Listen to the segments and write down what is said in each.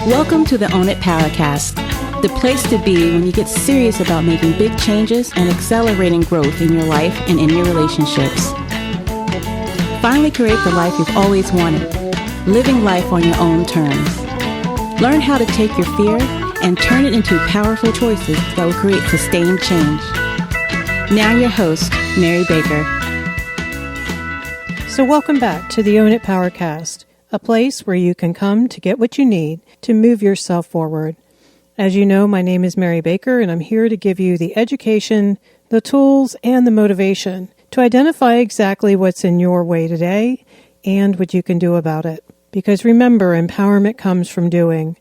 Welcome to the Own It Powercast, the place to be when you get serious about making big changes and accelerating growth in your life and in your relationships. Finally create the life you've always wanted, living life on your own terms. Learn how to take your fear and turn it into powerful choices that will create sustained change. Now your host, Mary Baker. So welcome back to the Own It Powercast, a place where you can come to get what you need to move yourself forward. As you know, my name is Mary Baker, and I'm here to give you the education, the tools, and the motivation to identify exactly what's in your way today and what you can do about it. Because remember, empowerment comes from doing.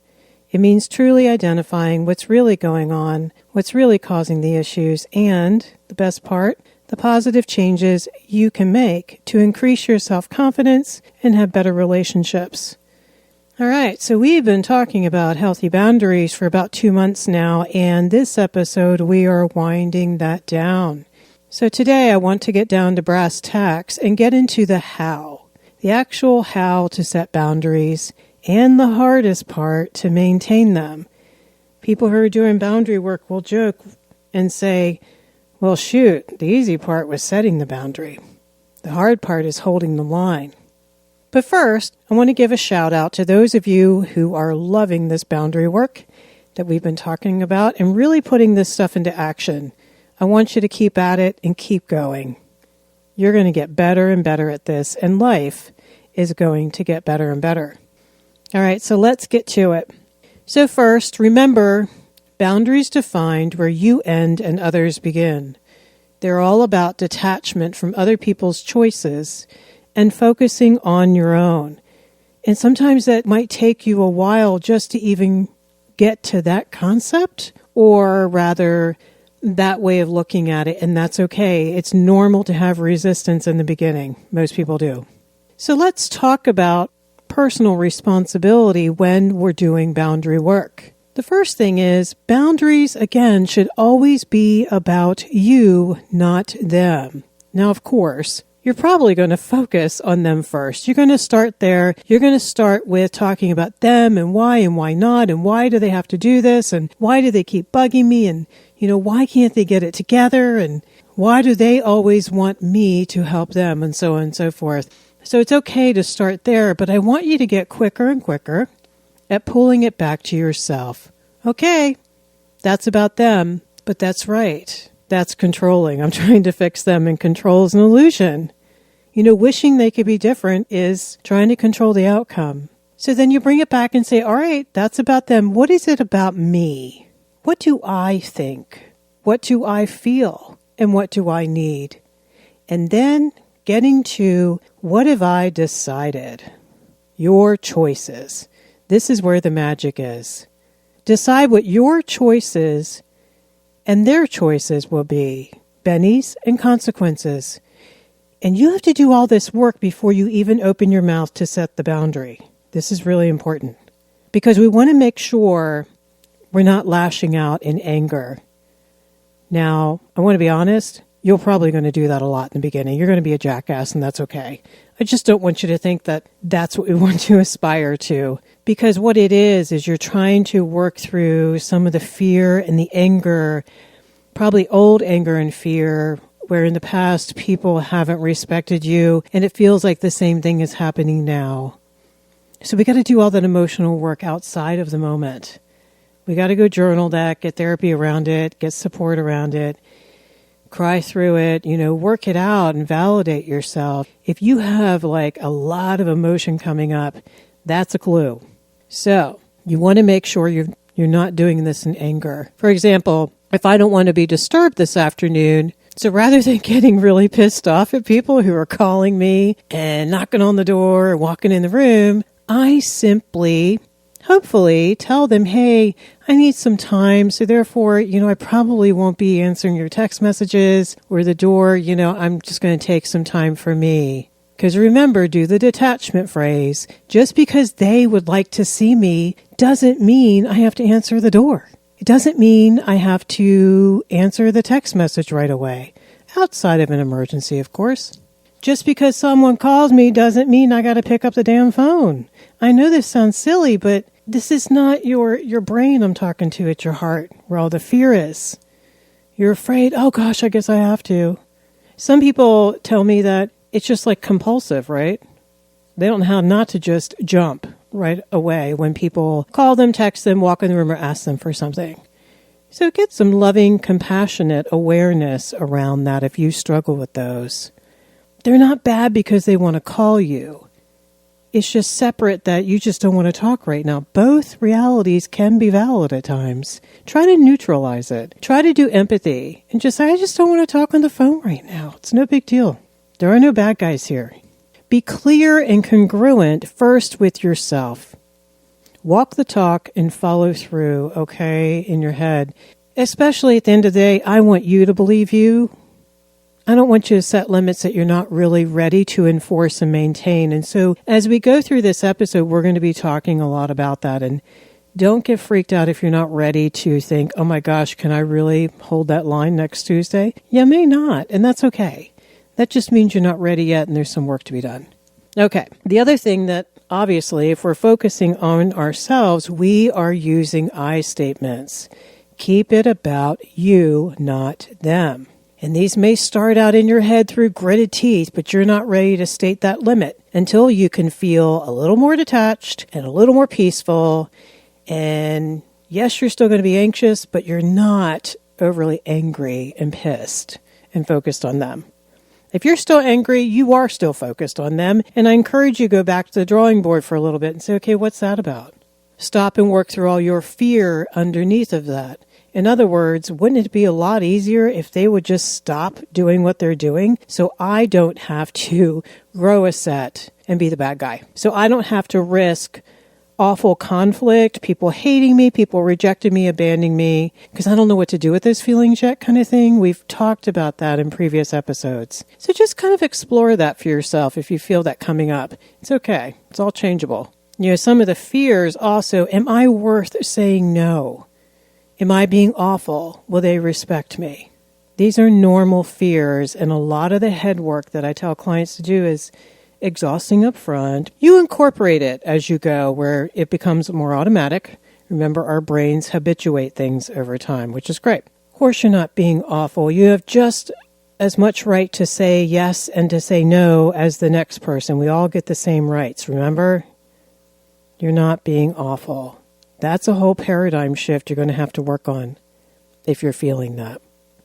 It means truly identifying what's really going on, what's really causing the issues, and, the best part, the positive changes you can make to increase your self-confidence and have better relationships. All right, so we've been talking about healthy boundaries for about 2 months now, and this episode we are winding that down. So today I want to get down to brass tacks and get into the how, the actual how to set boundaries, and the hardest part to maintain them. People who are doing boundary work will joke and say, well, shoot, the easy part was setting the boundary. The hard part is holding the line. But first, I want to give a shout out to those of you who are loving this boundary work that we've been talking about and really putting this stuff into action. I want you to keep at it and keep going. You're going to get better and better at this, and life is going to get better and better. All right, so let's get to it. So first, remember, boundaries defined where you end and others begin. They're all about detachment from other people's choices and focusing on your own. And sometimes that might take you a while just to even get to that concept, or rather that way of looking at it, and that's okay. It's normal to have resistance in the beginning. Most people do. So let's talk about personal responsibility when we're doing boundary work. The first thing is, boundaries, again, should always be about you, not them. Now, of course, you're probably going to focus on them first. You're going to start there. You're going to start with talking about them and why not, and why do they have to do this, and why do they keep bugging me, and, why can't they get it together, and why do they always want me to help them, and so on and so forth. So it's okay to start there, but I want you to get quicker and quicker at pulling it back to yourself. Okay, that's about them, but that's right. That's controlling. I'm trying to fix them, and control is an illusion. Wishing they could be different is trying to control the outcome. So then you bring it back and say, all right, that's about them. What is it about me? What do I think? What do I feel? And what do I need? And then getting to, what have I decided? Your choices. This is where the magic is. Decide what your choices and their choices will be. Bennies and consequences. And you have to do all this work before you even open your mouth to set the boundary. This is really important. Because we want to make sure we're not lashing out in anger. Now, I want to be honest, you're probably going to do that a lot in the beginning. You're going to be a jackass, and that's okay. I just don't want you to think that that's what we want to aspire to. Because what it is you're trying to work through some of the fear and the anger, probably old anger and fear, where in the past people haven't respected you, and it feels like the same thing is happening now. So we got to do all that emotional work outside of the moment. We got to go journal that, get therapy around it, get support around it. Cry through it, work it out and validate yourself. If you have a lot of emotion coming up, that's a clue. So you want to make sure you're not doing this in anger. For example, if I don't want to be disturbed this afternoon, so rather than getting really pissed off at people who are calling me and knocking on the door and walking in the room, I simply, hopefully, tell them, hey, I need some time, so therefore, I probably won't be answering your text messages or the door, I'm just going to take some time for me. Because remember, do the detachment phrase. Just because they would like to see me doesn't mean I have to answer the door. It doesn't mean I have to answer the text message right away. Outside of an emergency, of course. Just because someone calls me doesn't mean I got to pick up the damn phone. I know this sounds silly, but this is not your brain I'm talking to, it's your heart, where all the fear is. You're afraid, oh gosh, I guess I have to. Some people tell me that it's just like compulsive, right? They don't know how not to just jump right away when people call them, text them, walk in the room, or ask them for something. So get some loving, compassionate awareness around that if you struggle with those. They're not bad because they want to call you. It's just separate that you just don't want to talk right now. Both realities can be valid at times. Try to neutralize it. Try to do empathy and just say, I just don't want to talk on the phone right now. It's no big deal. There are no bad guys here. Be clear and congruent first with yourself. Walk the talk and follow through, okay, in your head. Especially at the end of the day, I want you to believe you. I don't want you to set limits that you're not really ready to enforce and maintain. And so as we go through this episode, we're going to be talking a lot about that. And don't get freaked out if you're not ready to think, oh my gosh, can I really hold that line next Tuesday? You may not, and that's okay. That just means you're not ready yet and there's some work to be done. Okay, the other thing that obviously, if we're focusing on ourselves, we are using I statements. Keep it about you, not them. And these may start out in your head through gritted teeth, but you're not ready to state that limit until you can feel a little more detached and a little more peaceful. And yes, you're still going to be anxious, but you're not overly angry and pissed and focused on them. If you're still angry, you are still focused on them. And I encourage you to go back to the drawing board for a little bit and say, okay, what's that about? Stop and work through all your fear underneath of that. In other words, wouldn't it be a lot easier if they would just stop doing what they're doing so I don't have to grow a set and be the bad guy? So I don't have to risk awful conflict, people hating me, people rejecting me, abandoning me, because I don't know what to do with those feelings yet kind of thing. We've talked about that in previous episodes. So just kind of explore that for yourself if you feel that coming up. It's okay. It's all changeable. You know, some of the fears also, am I worth saying no? Am I being awful? Will they respect me? These are normal fears, and a lot of the head work that I tell clients to do is exhausting up front. You incorporate it as you go where it becomes more automatic. Remember, our brains habituate things over time, which is great. Of course, you're not being awful. You have just as much right to say yes and to say no as the next person. We all get the same rights, remember? You're not being awful. That's a whole paradigm shift you're going to have to work on if you're feeling that.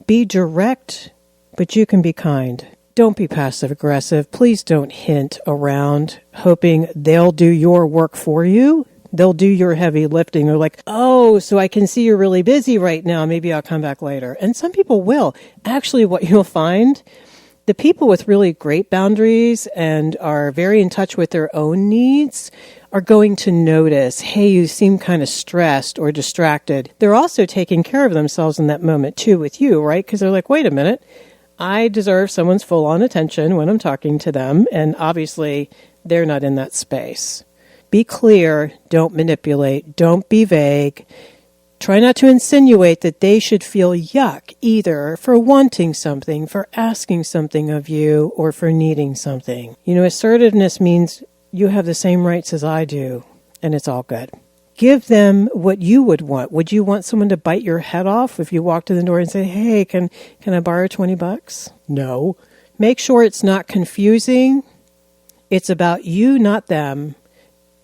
Be direct, but you can be kind. Don't be passive-aggressive. Please don't hint around hoping they'll do your work for you. They'll do your heavy lifting. They're like, oh, so I can see you're really busy right now. Maybe I'll come back later. And some people will. Actually, what you'll find, the people with really great boundaries and are very in touch with their own needs are going to notice, hey, you seem kind of stressed or distracted. They're also taking care of themselves in that moment too with you, right? Because they're like, wait a minute, I deserve someone's full-on attention when I'm talking to them, and obviously they're not in that space. Be clear, don't manipulate, don't be vague. Try not to insinuate that they should feel yuck either for wanting something, for asking something of you, or for needing something. You know, assertiveness means you have the same rights as I do, and it's all good. Give them what you would want. Would you want someone to bite your head off if you walked in the door and say, hey, can I borrow $20? No. Make sure it's not confusing. It's about you, not them.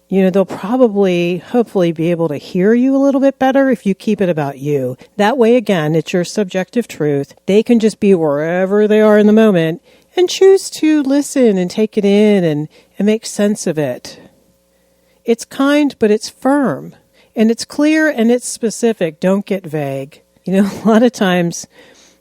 You know, they'll probably, hopefully be able to hear you a little bit better if you keep it about you. That way, again, it's your subjective truth. They can just be wherever they are in the moment and choose to listen and take it in and make sense of it. It's kind, but it's firm. And it's clear and it's specific. Don't get vague. You know, a lot of times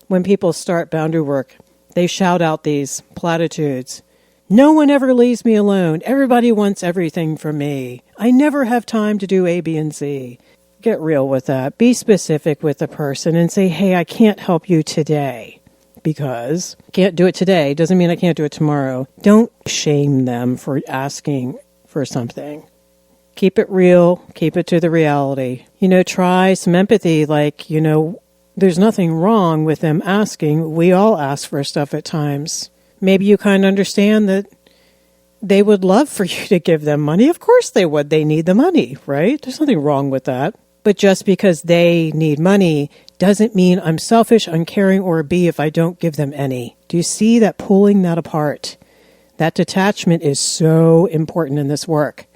when people start boundary work, they shout out these platitudes. No one ever leaves me alone. Everybody wants everything from me. I never have time to do A, B, and Z. Get real with that. Be specific with the person and say, hey, I can't help you today. Because can't do it today doesn't mean I can't do it tomorrow. Don't shame them for asking for something. Keep it real. Keep it to the reality. You know, try some empathy. Like, you know, there's nothing wrong with them asking. We all ask for stuff at times. Maybe you kind of understand that they would love for you to give them money. Of course they would. They need the money, right? There's nothing wrong with that. But just because they need money doesn't mean I'm selfish, uncaring, or a B if I don't give them any. Do you see that pulling that apart? That detachment is so important in this work.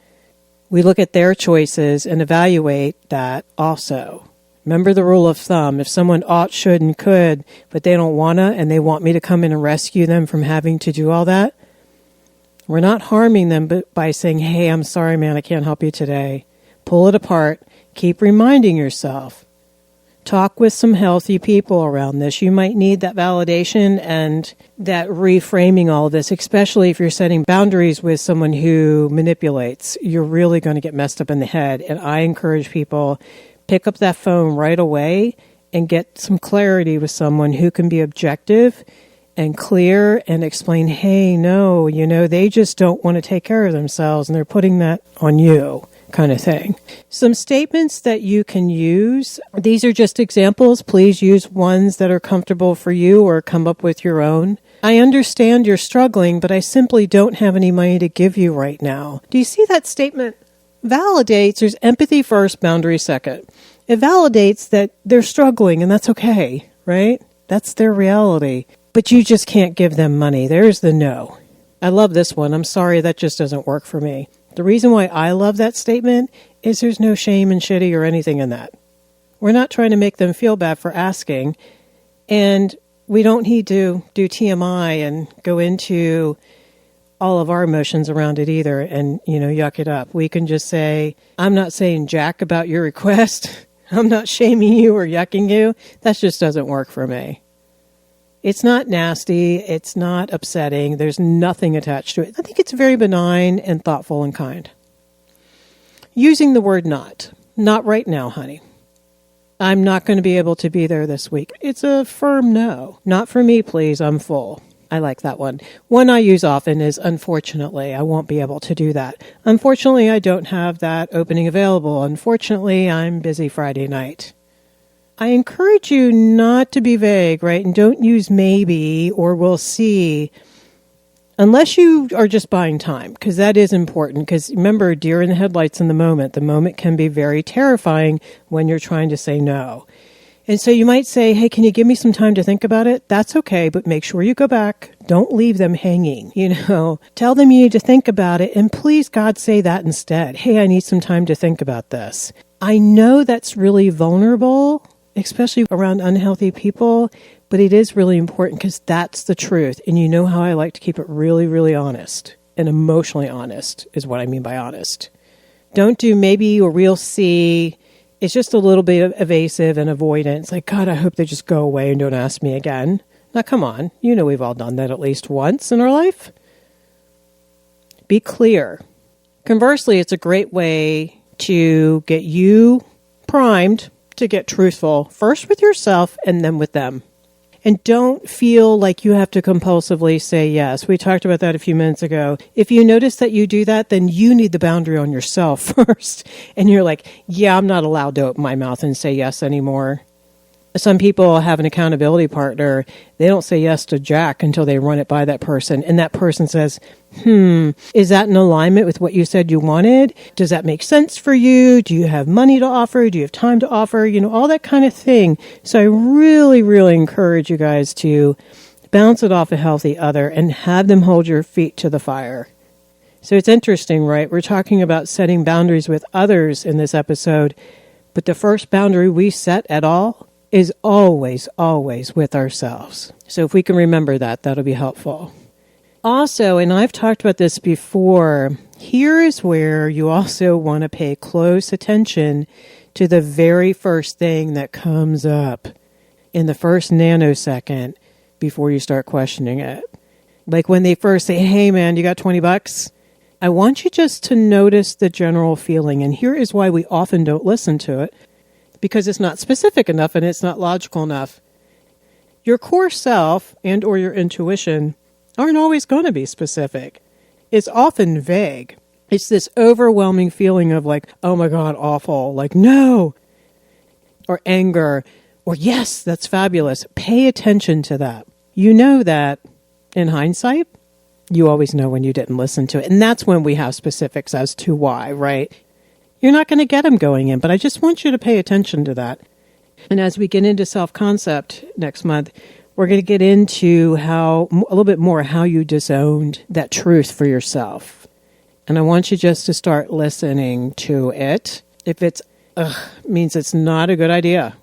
We look at their choices and evaluate that also. Remember the rule of thumb. If someone ought, should, and could, but they don't want to, and they want me to come in and rescue them from having to do all that, we're not harming them but by saying, hey, I'm sorry, man, I can't help you today. Pull it apart. Keep reminding yourself. Talk with some healthy people around this. You might need that validation and that reframing all of this, especially if you're setting boundaries with someone who manipulates. You're really going to get messed up in the head. And I encourage people, pick up that phone right away and get some clarity with someone who can be objective and clear and explain, hey, no, they just don't want to take care of themselves and they're putting that on you, kind of thing. Some statements that you can use. These are just examples. Please use ones that are comfortable for you or come up with your own. I understand you're struggling, but I simply don't have any money to give you right now. Do you see that statement? Validates, there's empathy first, boundary second. It validates that they're struggling and that's okay, right? That's their reality. But you just can't give them money. There's the no. I love this one. I'm sorry, that just doesn't work for me. The reason why I love that statement is there's no shame and shitty or anything in that. We're not trying to make them feel bad for asking. And we don't need to do TMI and go into all of our emotions around it either and, yuck it up. We can just say, I'm not saying jack about your request. I'm not shaming you or yucking you. That just doesn't work for me. It's not nasty. It's not upsetting. There's nothing attached to it. I think it's very benign and thoughtful and kind. Using the word not. Not right now, honey. I'm not going to be able to be there this week. It's a firm no. Not for me, please. I'm full. I like that one. One I use often is unfortunately. I won't be able to do that. Unfortunately, I don't have that opening available. Unfortunately, I'm busy Friday night. I encourage you not to be vague, right? And don't use maybe or we'll see unless you are just buying time, because that is important. Because remember, deer in the headlights in the moment. The moment can be very terrifying when you're trying to say no. And so you might say, hey, can you give me some time to think about it? That's okay, but make sure you go back. Don't leave them hanging, Tell them you need to think about it. And please, God, say that instead. Hey, I need some time to think about this. I know that's really vulnerable, especially around unhealthy people, but it is really important because that's the truth. And you know how I like to keep it really, really honest and emotionally honest is what I mean by honest. Don't do maybe or we'll see. It's just a little bit evasive and avoidant. It's like, God, I hope they just go away and don't ask me again. Now, come on. We've all done that at least once in our life. Be clear. Conversely, it's a great way to get you primed to get truthful, first with yourself and then with them. And don't feel like you have to compulsively say yes. We talked about that a few minutes ago. If you notice that you do that, then you need the boundary on yourself first. And you're like, yeah, I'm not allowed to open my mouth and say yes anymore. Some people have an accountability partner. They don't say yes to Jack until they run it by that person. And that person says, is that in alignment with what you said you wanted? Does that make sense for you? Do you have money to offer? Do you have time to offer? All that kind of thing. So I really, really encourage you guys to bounce it off a healthy other and have them hold your feet to the fire. So it's interesting, right? We're talking about setting boundaries with others in this episode, but the first boundary we set at all is always, always with ourselves. So if we can remember that, that'll be helpful. Also, and I've talked about this before, here is where you also want to pay close attention to the very first thing that comes up in the first nanosecond before you start questioning it. Like when they first say, hey man, you got $20? I want you just to notice the general feeling. And here is why we often don't listen to it. Because it's not specific enough and it's not logical enough. Your core self and or your intuition aren't always going to be specific. It's often vague. It's this overwhelming feeling of like, oh my God, awful, like no, or anger, or yes, that's fabulous. Pay attention to that. You know that in hindsight, you always know when you didn't listen to it. And that's when we have specifics as to why, right? You're not going to get them going in, but I just want you to pay attention to that. And as we get into self-concept next month, we're going to get into a little bit more how you disowned that truth for yourself. And I want you just to start listening to it. If it's means it's not a good idea.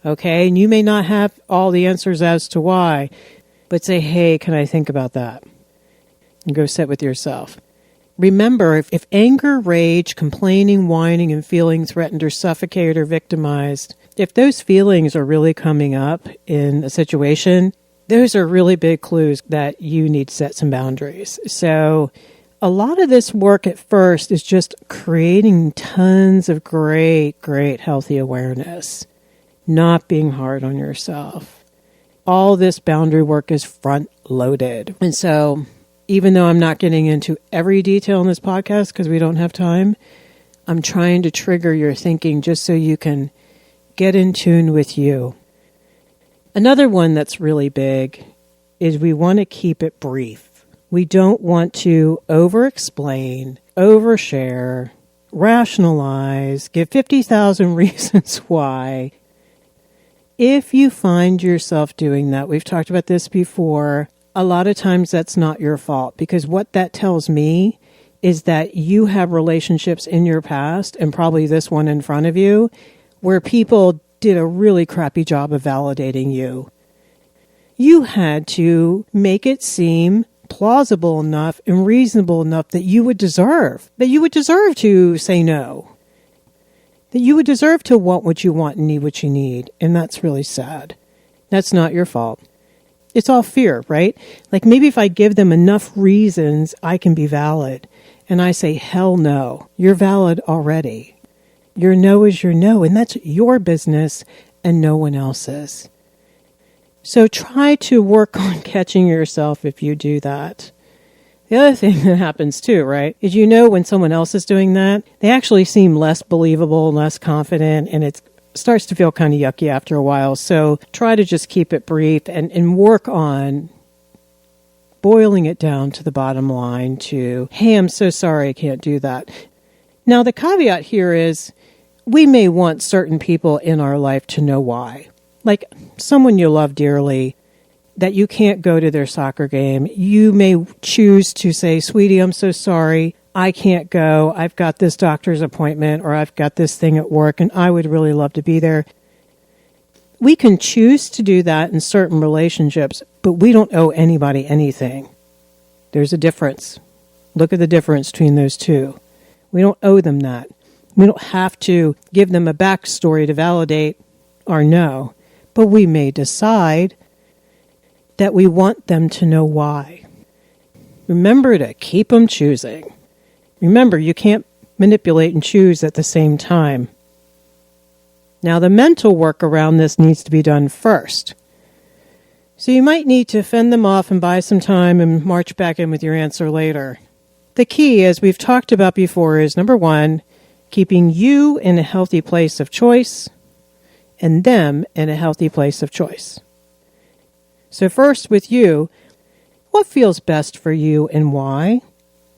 Okay? And you may not have all the answers as to why, but say, hey, can I think about that? And go sit with yourself. Remember, if anger, rage, complaining, whining, and feeling threatened or suffocated or victimized, if those feelings are really coming up in a situation, those are really big clues that you need to set some boundaries. So a lot of this work at first is just creating tons of great healthy awareness, not being hard on yourself. All this boundary work is front-loaded. And so even though I'm not getting into every detail in this podcast because we don't have time, I'm trying to trigger your thinking just so you can get in tune with you. Another one that's really big is we want to keep it brief. We don't want to over-explain, overshare, rationalize, give 50,000 reasons why. If you find yourself doing that, we've talked about this before, a lot of times that's not your fault, because what that tells me is that you have relationships in your past, and probably this one in front of you, where people did a really crappy job of validating you. You had to make it seem plausible enough and reasonable enough that you would deserve to say no, that you would deserve to want what you want and need what you need. And that's really sad. That's not your fault. It's all fear, right? Like maybe if I give them enough reasons, I can be valid. And I say, hell no, you're valid already. Your no is your no, and that's your business and no one else's. So try to work on catching yourself if you do that. The other thing that happens too, right, is when someone else is doing that, they actually seem less believable, less confident, and it starts to feel kind of yucky after a while. So try to just keep it brief and work on boiling it down to the bottom line to, hey, I'm so sorry I can't do that. Now, the caveat here is we may want certain people in our life to know why. Like someone you love dearly, that you can't go to their soccer game. You may choose to say, sweetie, I'm so sorry. I can't go. I've got this doctor's appointment or I've got this thing at work and I would really love to be there. We can choose to do that in certain relationships, but we don't owe anybody anything. There's a difference. Look at the difference between those two. We don't owe them that. We don't have to give them a backstory to validate our no, but we may decide that we want them to know why. Remember to keep them choosing. Remember, you can't manipulate and choose at the same time. Now, the mental work around this needs to be done first. So you might need to fend them off and buy some time and march back in with your answer later. The key, as we've talked about before, is number one, keeping you in a healthy place of choice and them in a healthy place of choice. So first with you, what feels best for you and why?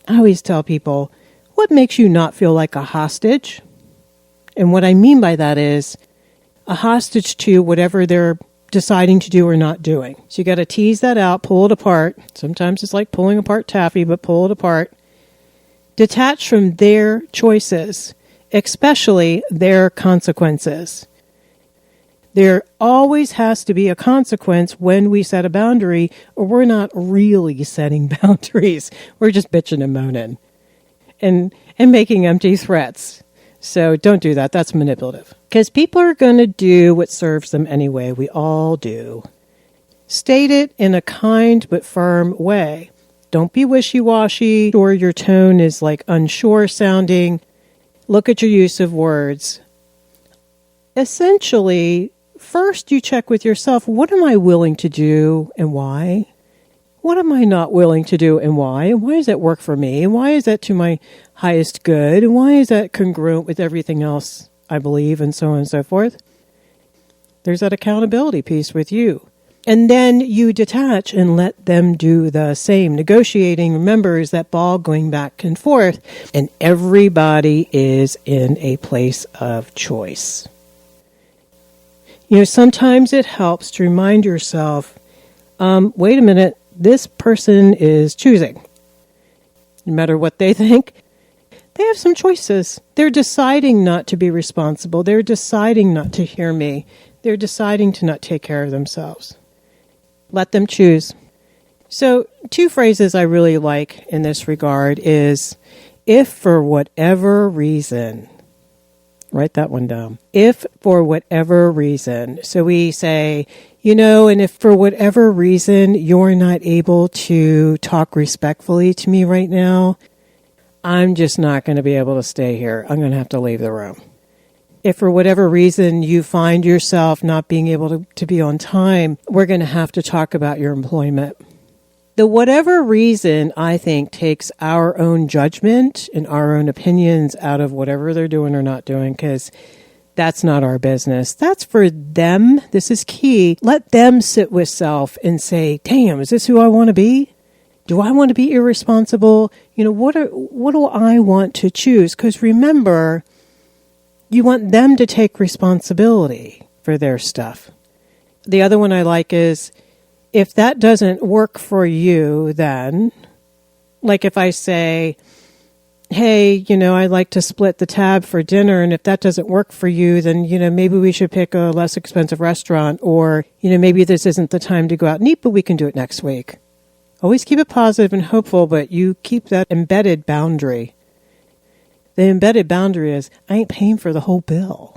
I always tell people, what makes you not feel like a hostage? And what I mean by that is a hostage to whatever they're deciding to do or not doing. So you got to tease that out, pull it apart. Sometimes it's like pulling apart taffy, but pull it apart. Detach from their choices, especially their consequences. There always has to be a consequence when we set a boundary, or we're not really setting boundaries. We're just bitching and moaning and making empty threats. So don't do that. That's manipulative. Because people are going to do what serves them anyway. We all do. State it in a kind but firm way. Don't be wishy-washy or your tone is like unsure sounding. Look at your use of words. Essentially, first you check with yourself, what am I willing to do and why? What am I not willing to do and why? And why does that work for me? And why is that to my highest good? And why is that congruent with everything else I believe and so on and so forth? There's that accountability piece with you. And then you detach and let them do the same. Negotiating, remember, is that ball going back and forth, and everybody is in a place of choice. Sometimes it helps to remind yourself, wait a minute, this person is choosing. No matter what they think, they have some choices. They're deciding not to be responsible. They're deciding not to hear me. They're deciding to not take care of themselves. Let them choose. So 2 phrases I really like in this regard is, if for whatever reason, write that one down. If for whatever reason. So we say, and if for whatever reason you're not able to talk respectfully to me right now, I'm just not going to be able to stay here. I'm going to have to leave the room. If for whatever reason you find yourself not being able to be on time, we're going to have to talk about your employment. The whatever reason, I think, takes our own judgment and our own opinions out of whatever they're doing or not doing, because that's not our business. That's for them. This is key. Let them sit with self and say, damn, is this who I want to be? Do I want to be irresponsible? What do I want to choose? Because remember, you want them to take responsibility for their stuff. The other one I like is, if that doesn't work for you, then, like if I say, hey, I'd like to split the tab for dinner, and if that doesn't work for you, then, maybe we should pick a less expensive restaurant, or, maybe this isn't the time to go out and eat, but we can do it next week. Always keep it positive and hopeful, but you keep that embedded boundary. The embedded boundary is, I ain't paying for the whole bill.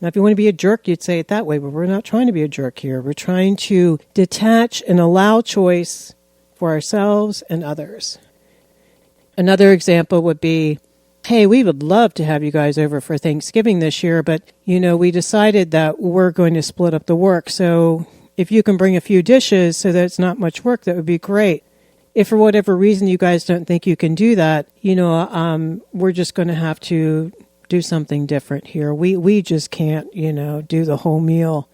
Now, if you want to be a jerk, you'd say it that way, but we're not trying to be a jerk here. We're trying to detach and allow choice for ourselves and others. Another example would be, hey, we would love to have you guys over for Thanksgiving this year, but, we decided that we're going to split up the work. So if you can bring a few dishes so that it's not much work, that would be great. If for whatever reason you guys don't think you can do that, we're just going to have to do something different here. We just can't, do the whole meal.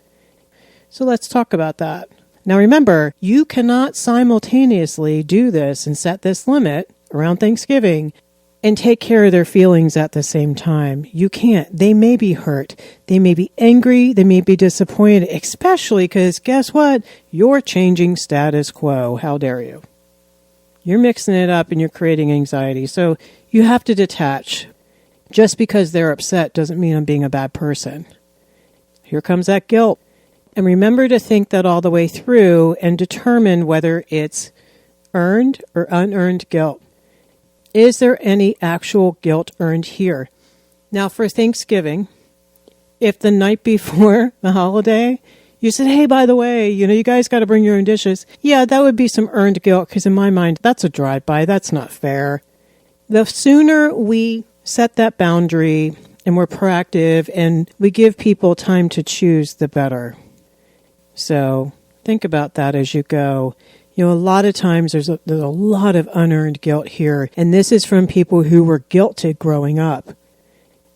So let's talk about that. Now remember, you cannot simultaneously do this and set this limit around Thanksgiving and take care of their feelings at the same time. You can't. They may be hurt. They may be angry. They may be disappointed, especially because guess what? You're changing status quo. How dare you? You're mixing it up and you're creating anxiety. So you have to detach. Just because they're upset doesn't mean I'm being a bad person. Here comes that guilt. And remember to think that all the way through and determine whether it's earned or unearned guilt. Is there any actual guilt earned here? Now for Thanksgiving, if the night before the holiday, you said, hey, by the way, you guys got to bring your own dishes. Yeah, that would be some earned guilt because in my mind, that's a drive-by. That's not fair. The sooner we set that boundary and we're proactive and we give people time to choose, the better. So think about that as you go. A lot of times there's a lot of unearned guilt here. And this is from people who were guilted growing up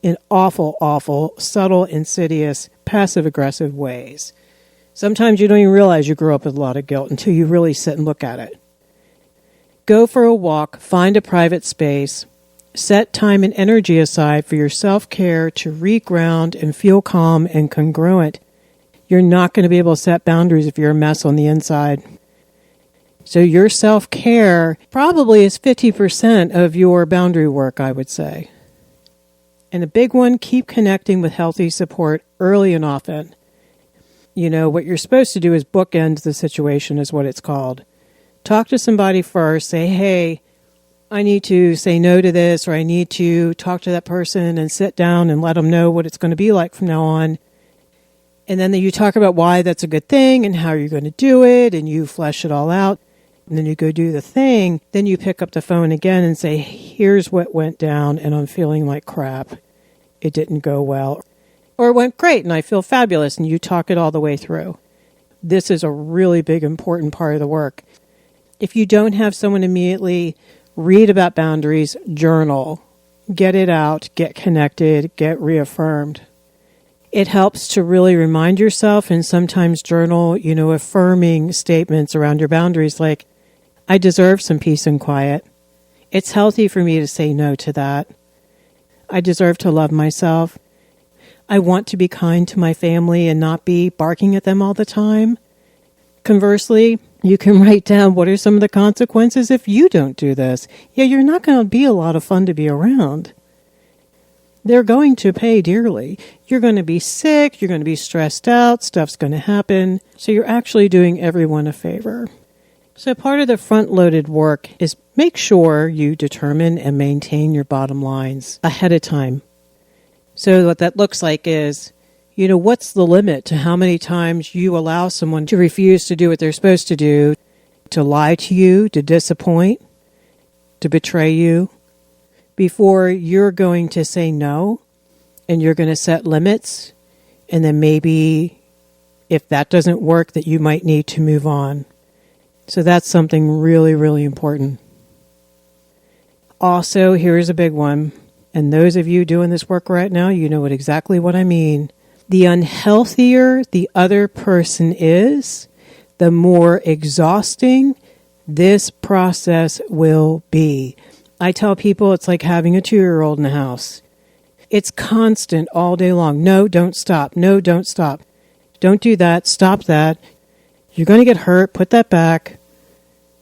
in awful, awful, subtle, insidious, passive-aggressive ways. Sometimes you don't even realize you grew up with a lot of guilt until you really sit and look at it. Go for a walk, find a private space, set time and energy aside for your self-care to reground and feel calm and congruent. You're not going to be able to set boundaries if you're a mess on the inside. So your self-care probably is 50% of your boundary work, I would say. And the big one, keep connecting with healthy support early and often. What you're supposed to do is bookend the situation is what it's called. Talk to somebody first. Say, hey, I need to say no to this, or I need to talk to that person and sit down and let them know what it's going to be like from now on. And then you talk about why that's a good thing and how you're going to do it, and you flesh it all out. And then you go do the thing. Then you pick up the phone again and say, here's what went down, and I'm feeling like crap. It didn't go well. Or it went great, and I feel fabulous, and you talk it all the way through. This is a really big, important part of the work. If you don't have someone immediately read about boundaries, journal, get it out, get connected, get reaffirmed. It helps to really remind yourself and sometimes journal, affirming statements around your boundaries like, I deserve some peace and quiet. It's healthy for me to say no to that. I deserve to love myself. I want to be kind to my family and not be barking at them all the time. Conversely, you can write down what are some of the consequences if you don't do this. Yeah, you're not going to be a lot of fun to be around. They're going to pay dearly. You're going to be sick. You're going to be stressed out. Stuff's going to happen. So you're actually doing everyone a favor. So part of the front-loaded work is make sure you determine and maintain your bottom lines ahead of time. So what that looks like is, what's the limit to how many times you allow someone to refuse to do what they're supposed to do, to lie to you, to disappoint, to betray you, before you're going to say no, and you're going to set limits, and then maybe if that doesn't work, that you might need to move on. So that's something really, really important. Also, here's a big one, and those of you doing this work right now, you know exactly what I mean. The unhealthier the other person is, the more exhausting this process will be. I tell people it's like having a 2-year-old in the house. It's constant all day long. No, don't stop. No, don't stop. Don't do that. Stop that. You're going to get hurt. Put that back.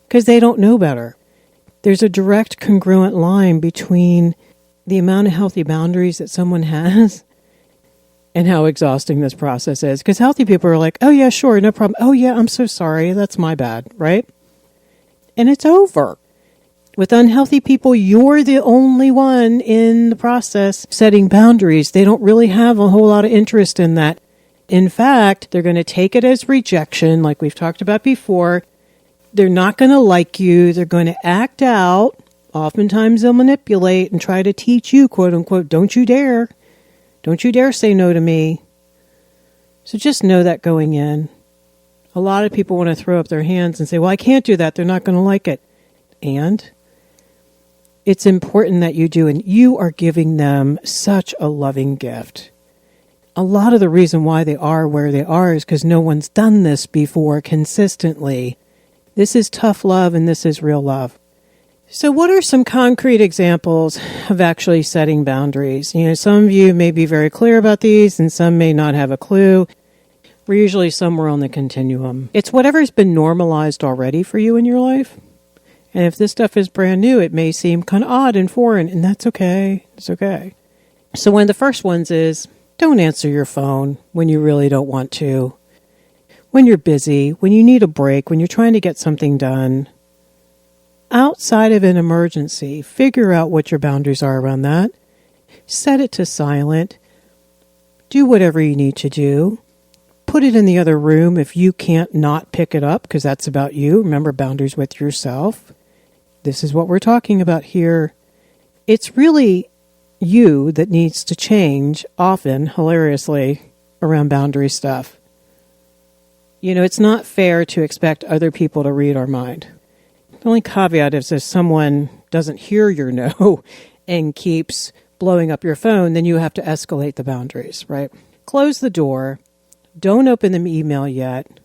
Because they don't know better. There's a direct congruent line between the amount of healthy boundaries that someone has and how exhausting this process is. Because healthy people are like, oh yeah, sure, no problem. Oh yeah, I'm so sorry. That's my bad, right? And it's over. With unhealthy people, you're the only one in the process setting boundaries. They don't really have a whole lot of interest in that. In fact, they're going to take it as rejection, like we've talked about before. They're not going to like you. They're going to act out. Oftentimes they'll manipulate and try to teach you, quote unquote, don't you dare. Don't you dare say no to me. So just know that going in. A lot of people want to throw up their hands and say, well, I can't do that. They're not going to like it. And it's important that you do, and you are giving them such a loving gift. A lot of the reason why they are where they are is because no one's done this before consistently. This is tough love, and this is real love. So what are some concrete examples of actually setting boundaries? Some of you may be very clear about these, and some may not have a clue. We're usually somewhere on the continuum. It's whatever's been normalized already for you in your life. And if this stuff is brand new, it may seem kind of odd and foreign, and that's okay. It's okay. So one of the first ones is, don't answer your phone when you really don't want to. When you're busy, when you need a break, when you're trying to get something done. Outside of an emergency, figure out what your boundaries are around that. Set it to silent. Do whatever you need to do. Put it in the other room if you can't not pick it up, because that's about you. Remember, boundaries with yourself. This is what we're talking about here. It's really you that needs to change, often, hilariously, around boundary stuff. It's not fair to expect other people to read our mind. The only caveat is if someone doesn't hear your no and keeps blowing up your phone, then you have to escalate the boundaries, right? Close the door. Don't open the email yet.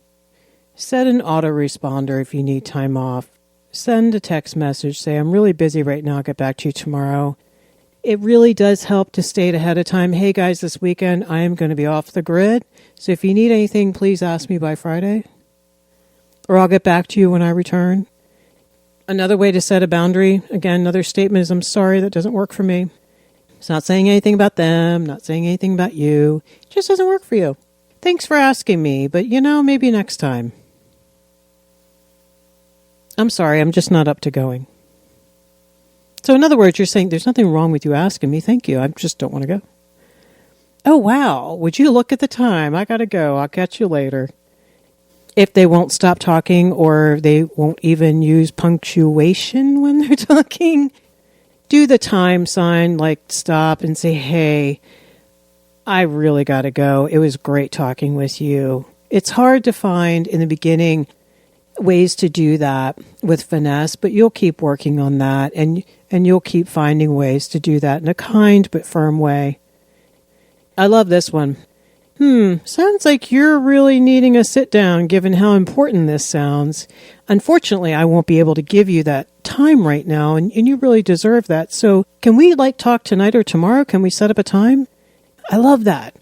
Set an autoresponder if you need time off. Send a text message. Say, I'm really busy right now. I'll get back to you tomorrow. It really does help to state ahead of time, hey guys, this weekend I am going to be off the grid. So if you need anything, please ask me by Friday. Or I'll get back to you when I return. Another way to set a boundary, again, another statement is, I'm sorry, that doesn't work for me. It's not saying anything about them, not saying anything about you. It just doesn't work for you. Thanks for asking me, but maybe next time. I'm sorry, I'm just not up to going. So in other words, you're saying there's nothing wrong with you asking me. Thank you. I just don't want to go. Oh, wow. Would you look at the time? I got to go. I'll catch you later. If they won't stop talking or they won't even use punctuation when they're talking, do the time sign, like stop and say, hey, I really got to go. It was great talking with you. It's hard to find in the beginning ways to do that with finesse, but you'll keep working on that and you'll keep finding ways to do that in a kind but firm way. I love this one. Sounds like you're really needing a sit down given how important this sounds. Unfortunately, I won't be able to give you that time right now, and you really deserve that. So can we talk tonight or tomorrow? Can we set up a time? I love that.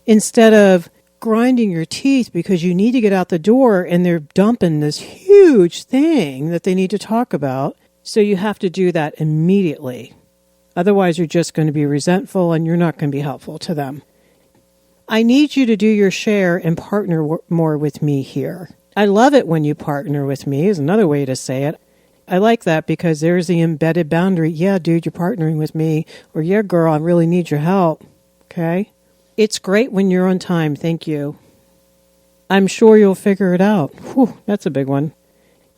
Instead of grinding your teeth because you need to get out the door and they're dumping this huge thing that they need to talk about, so you have to do that immediately. Otherwise, you're just going to be resentful and you're not going to be helpful to them. I need you to do your share and partner more with me here. I love it when you partner with me is another way to say it. I like that because there's the embedded boundary. Yeah, dude, you're partnering with me. Or yeah, girl, I really need your help. Okay? It's great when you're on time. Thank you. I'm sure you'll figure it out. Whew, that's a big one.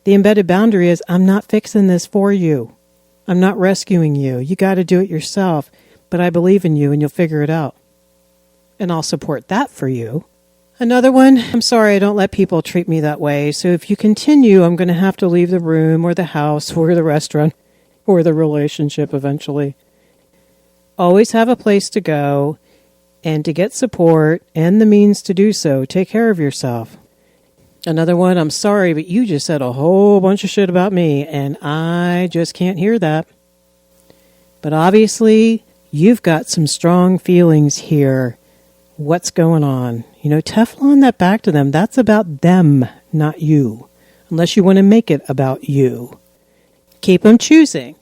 The embedded boundary is, I'm not fixing this for you. I'm not rescuing you. You got to do it yourself. But I believe in you and you'll figure it out. And I'll support that for you. Another one, I'm sorry I don't let people treat me that way. So if you continue, I'm going to have to leave the room or the house or the restaurant or the relationship eventually. Always have a place to go and to get support and the means to do so. Take care of yourself. Another one, I'm sorry, but you just said a whole bunch of shit about me and I just can't hear that. But obviously, you've got some strong feelings here. What's going on? Teflon that back to them. That's about them, not you. Unless you want to make it about you. Keep them choosing.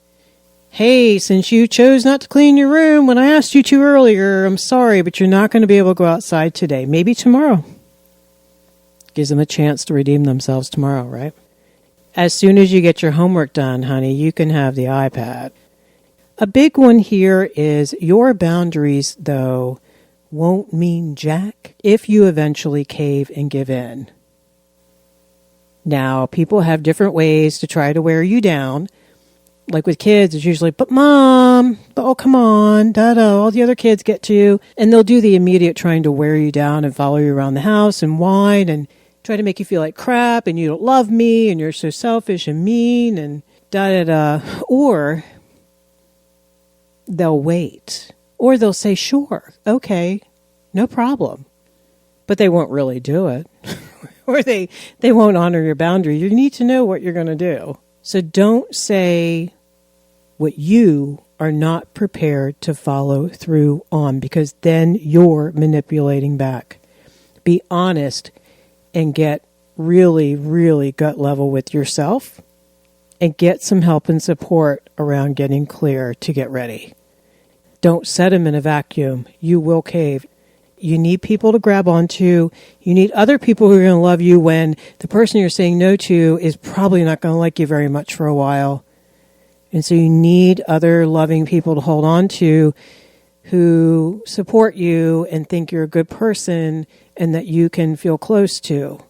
Hey, since you chose not to clean your room when I asked you to earlier, I'm sorry, but you're not going to be able to go outside today. Maybe tomorrow. Gives them a chance to redeem themselves tomorrow, right? As soon as you get your homework done, honey, you can have the iPad. A big one here is your boundaries, though, won't mean jack if you eventually cave and give in. Now, people have different ways to try to wear you down. Like with kids, it's usually, but mom, oh, come on, da-da, all the other kids get to you. And they'll do the immediate trying to wear you down and follow you around the house and whine and try to make you feel like crap and you don't love me and you're so selfish and mean and da-da-da. Or they'll wait. Or they'll say, sure, okay, no problem. But they won't really do it. Or they won't honor your boundary. You need to know what you're going to do. So don't say what you are not prepared to follow through on, because then you're manipulating back. Be honest and get really, really gut level with yourself and get some help and support around getting clear to get ready. Don't set them in a vacuum. You will cave. You need people to grab onto. You need other people who are going to love you when the person you're saying no to is probably not going to like you very much for a while. And so you need other loving people to hold on to who support you and think you're a good person and that you can feel close to.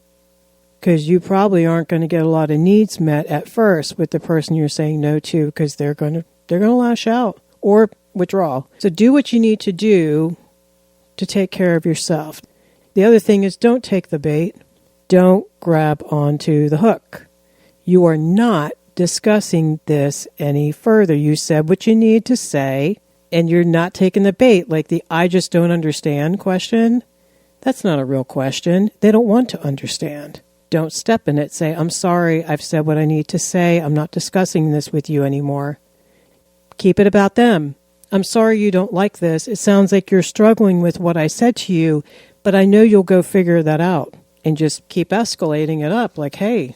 Because you probably aren't going to get a lot of needs met at first with the person you're saying no to, because they're going to lash out or withdraw. So do what you need to do to take care of yourself. The other thing is, don't take the bait. Don't grab onto the hook. You are not discussing this any further. You said what you need to say, and you're not taking the bait, like the I just don't understand question. That's not a real question. They don't want to understand. Don't step in it. Say, I'm sorry, I've said what I need to say. I'm not discussing this with you anymore. Keep it about them. I'm sorry you don't like this. It sounds like you're struggling with what I said to you, but I know you'll go figure that out. And just keep escalating it up. Like, hey,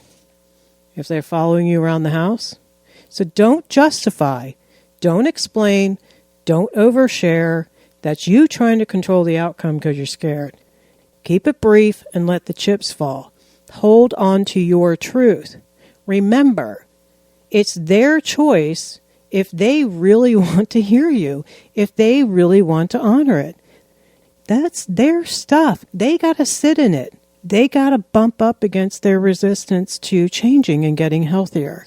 if they're following you around the house. So don't justify. Don't explain. Don't overshare. That's you trying to control the outcome because you're scared. Keep it brief and let the chips fall. Hold on to your truth. Remember, it's their choice. If they really want to hear you, if they really want to honor it, that's their stuff. They got to sit in it. They got to bump up against their resistance to changing and getting healthier.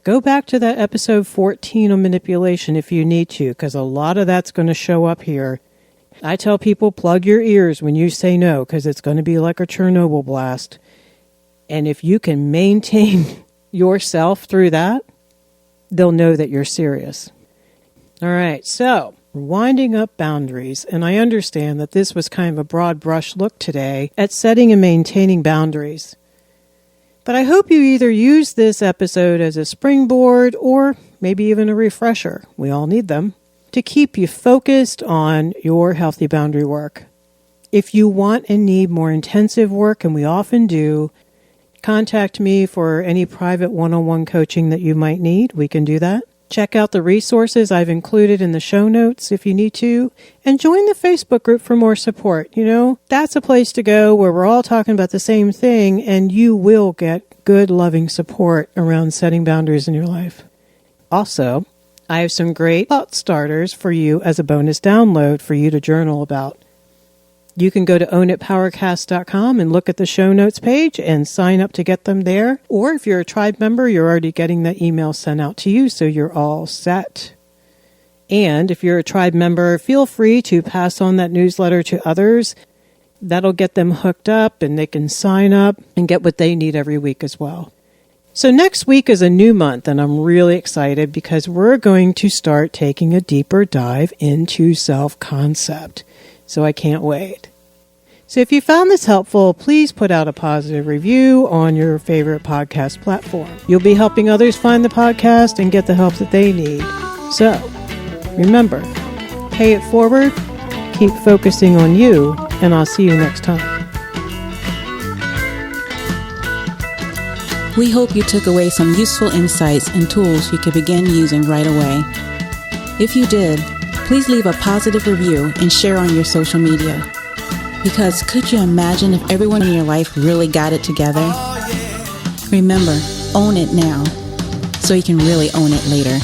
Go back to that episode 14 on manipulation if you need to, because a lot of that's going to show up here. I tell people, plug your ears when you say no, because it's going to be like a Chernobyl blast. And if you can maintain yourself through that, they'll know that you're serious. All right, so We're winding up boundaries, and I understand that this was kind of a broad brush look today at setting and maintaining boundaries. But I hope you either use this episode as a springboard or maybe even a refresher, we all need them, to keep you focused on your healthy boundary work. If you want and need more intensive work, and we often do, contact me for any private one-on-one coaching that you might need. We can do that. Check out the resources I've included in the show notes if you need to, and join the Facebook group for more support. You know, that's a place to go where we're all talking about the same thing, and you will get good, loving support around setting boundaries in your life. Also, I have some great thought starters for you as a bonus download for you to journal about. You can go to ownitpowercast.com and look at the show notes page and sign up to get them there. Or if you're a tribe member, you're already getting the email sent out to you, so you're all set. And if you're a tribe member, feel free to pass on that newsletter to others. That'll get them hooked up and they can sign up and get what they need every week as well. So next week is a new month, and I'm really excited because we're going to start taking a deeper dive into self-concept. So I can't wait. So if you found this helpful, please put out a positive review on your favorite podcast platform. You'll be helping others find the podcast and get the help that they need. So remember, pay it forward, keep focusing on you, and I'll see you next time. We hope you took away some useful insights and tools you could begin using right away. If you did, please leave a positive review and share on your social media. Because could you imagine if everyone in your life really got it together? Remember, own it now, so you can really own it later.